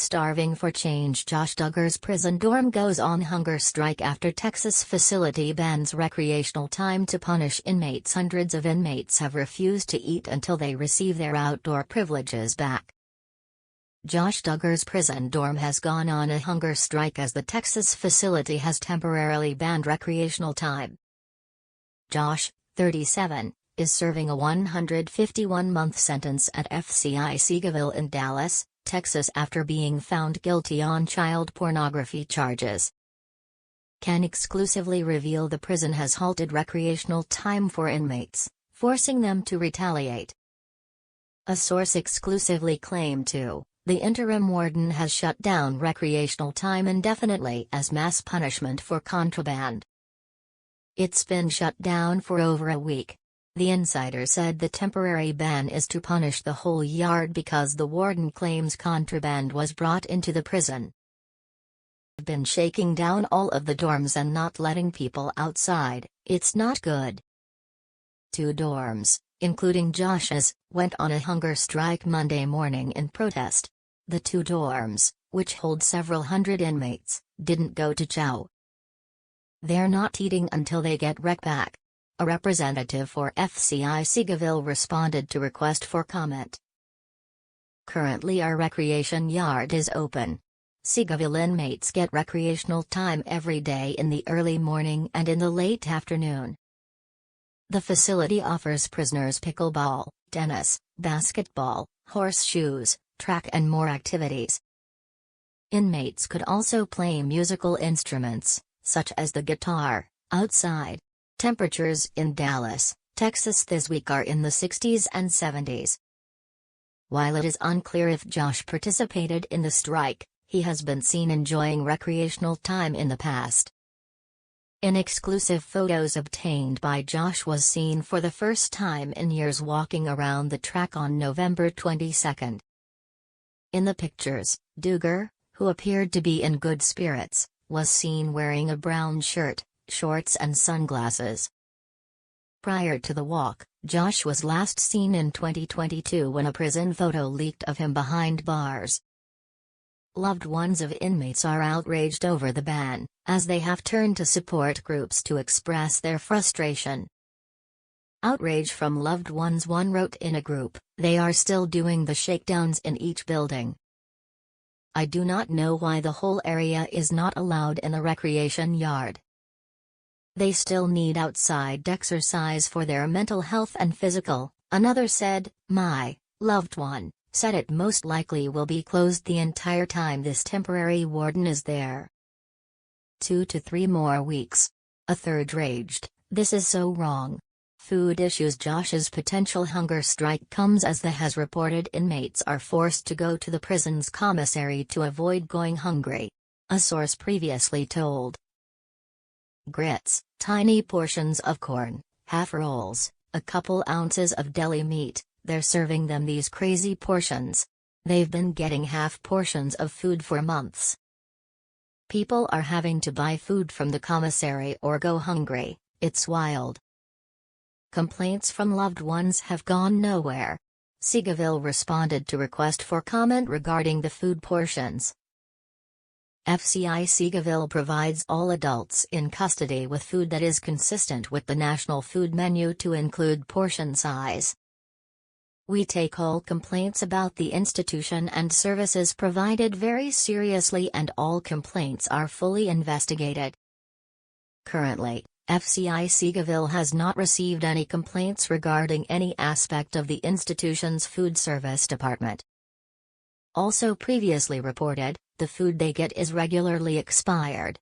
Starving for change. Josh Duggar's prison dorm goes on hunger strike after Texas facility bans recreational time to punish inmates. Hundreds of inmates have refused to eat until they receive their outdoor privileges back. Josh Duggar's prison dorm has gone on a hunger strike as the Texas facility has temporarily banned recreational time. Josh, 37, is serving a 151-month sentence at FCI Seagoville in Dallas, Texas after being found guilty on child pornography charges. Can exclusively reveal the prison has halted recreational time for inmates, forcing them to retaliate. A source exclusively claimed the interim warden has shut down recreational time indefinitely as mass punishment for contraband. It's been shut down for over a week. The insider said the temporary ban is to punish the whole yard because the warden claims contraband was brought into the prison. We've been shaking down all of the dorms and not letting people outside. It's not good. 2 dorms, including Josh's, went on a hunger strike Monday morning in protest. The 2 dorms, which hold several hundred inmates, didn't go to chow. They're not eating until they get rec back. A representative for FCI Seagoville responded to request for comment. Currently our recreation yard is open. Seagoville inmates get recreational time every day in the early morning and in the late afternoon. The facility offers prisoners pickleball, tennis, basketball, horseshoes, track and more activities. Inmates could also play musical instruments, such as the guitar, outside. Temperatures in Dallas, Texas this week are in the 60s and 70s. While it is unclear if Josh participated in the strike, he has been seen enjoying recreational time in the past. In exclusive photos obtained by Josh was seen for the first time in years walking around the track on November 22. In the pictures, Duggar, who appeared to be in good spirits, was seen wearing a brown shirt, shorts and sunglasses. Prior to the walk, Josh was last seen in 2022 when a prison photo leaked of him behind bars. Loved ones of inmates are outraged over the ban, as they have turned to support groups to express their frustration. Outrage from loved ones, one wrote in a group, they are still doing the shakedowns in each building. I do not know why the whole area is not allowed in the recreation yard. They still need outside exercise for their mental health and physical, another said. My loved one said it most likely will be closed the entire time this temporary warden is there. 2 to 3 more weeks. A third raged, this is so wrong. Food issues. Josh's potential hunger strike comes as the has reported inmates are forced to go to the prison's commissary to avoid going hungry. A source previously told. Grits, tiny portions of corn, half rolls, a couple ounces of deli meat, they're serving them these crazy portions. They've been getting half portions of food for months. People are having to buy food from the commissary or go hungry, it's wild. Complaints from loved ones have gone nowhere. Seagoville responded to request for comment regarding the food portions. FCI Seagoville provides all adults in custody with food that is consistent with the national food menu to include portion size. We take all complaints about the institution and services provided very seriously and all complaints are fully investigated. Currently, FCI Seagoville has not received any complaints regarding any aspect of the institution's food service department. Also previously reported, the food they get is regularly expired.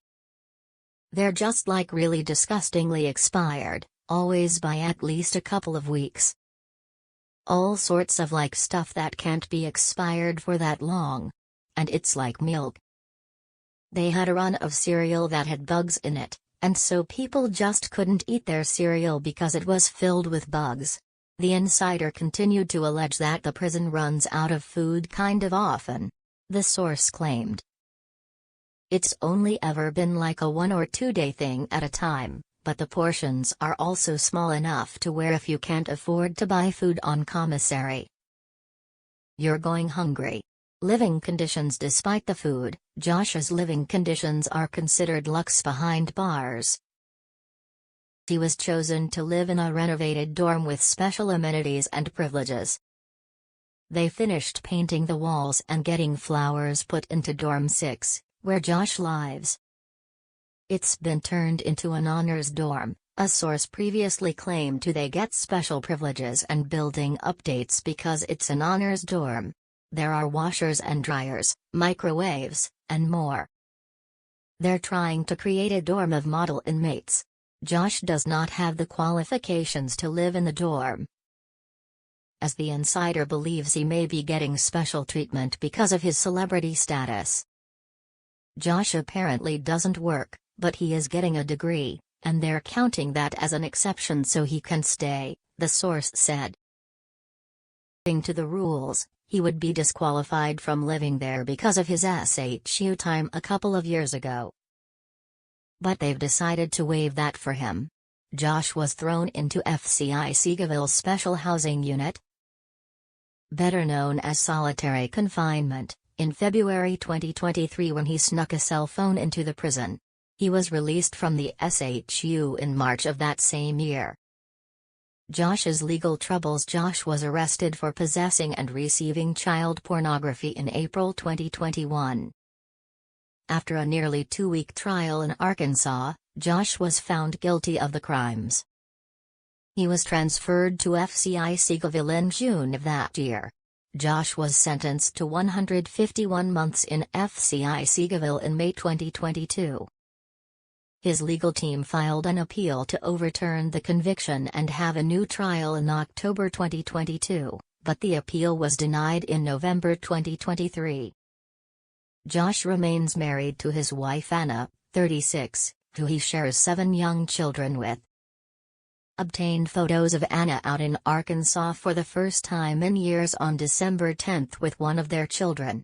They're just like really disgustingly expired, always by at least a couple of weeks. All sorts of like stuff that can't be expired for that long. And it's like milk. They had a run of cereal that had bugs in it, and so people just couldn't eat their cereal because it was filled with bugs. The insider continued to allege that the prison runs out of food kind of often. The source claimed. It's only ever been like a 1 or 2 day thing at a time, but the portions are also small enough to where if you can't afford to buy food on commissary, you're going hungry. Living conditions. Despite the food, Josh's living conditions are considered luxe behind bars. He was chosen to live in a renovated dorm with special amenities and privileges. They finished painting the walls and getting flowers put into Dorm 6, where Josh lives. It's been turned into an honors dorm, a source previously claimed they get special privileges and building updates because it's an honors dorm. There are washers and dryers, microwaves, and more. They're trying to create a dorm of model inmates. Josh does not have the qualifications to live in the dorm, as the insider believes he may be getting special treatment because of his celebrity status. Josh apparently doesn't work, but he is getting a degree, and they're counting that as an exception so he can stay, the source said. According to the rules, he would be disqualified from living there because of his SHU time a couple of years ago. But they've decided to waive that for him. Josh was thrown into FCI Seagoville's Special Housing Unit, better known as solitary confinement, in February 2023 when he snuck a cell phone into the prison. He was released from the SHU in March of that same year. Josh's legal troubles. Josh was arrested for possessing and receiving child pornography in April 2021. After a nearly 2-week trial in Arkansas, Josh was found guilty of the crimes. He was transferred to FCI Seagoville in June of that year. Josh was sentenced to 151 months in FCI Seagoville in May 2022. His legal team filed an appeal to overturn the conviction and have a new trial in October 2022, but the appeal was denied in November 2023. Josh remains married to his wife Anna, 36, who he shares 7 young children with. Obtained photos of Anna out in Arkansas for the first time in years on December 10 with one of their children.